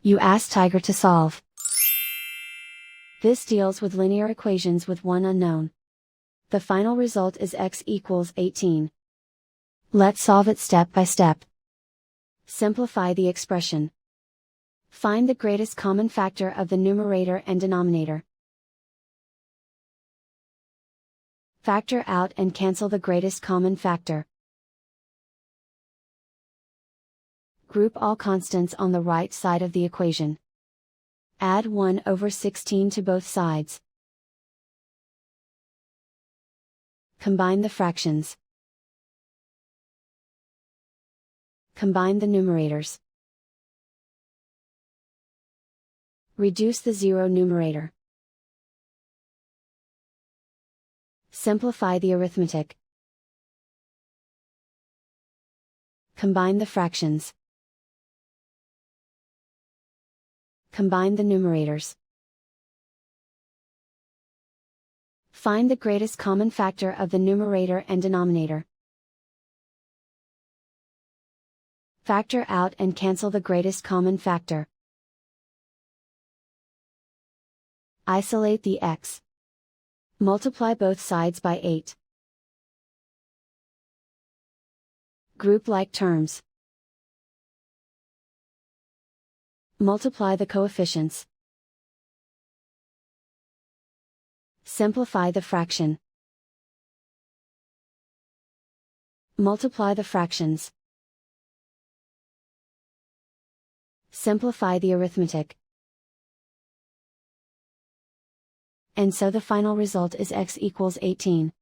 You ask Tiger to solve. This deals with linear equations with one unknown. The final result is x equals 18. Let's solve it step by step. Simplify the expression. Find the greatest common factor of the numerator and denominator. Factor out and cancel the greatest common factor. Group all constants on the right side of the equation. Add 1/16 to both sides. Combine the fractions. Combine the numerators. Reduce the zero numerator. Simplify the arithmetic. Combine the fractions. Combine the numerators. Find the greatest common factor of the numerator and denominator. Factor out and cancel the greatest common factor. Isolate the x. Multiply both sides by 8. Group like terms. Multiply the coefficients. Simplify the fraction. Multiply the fractions. Simplify the arithmetic. And so the final result is x equals 18.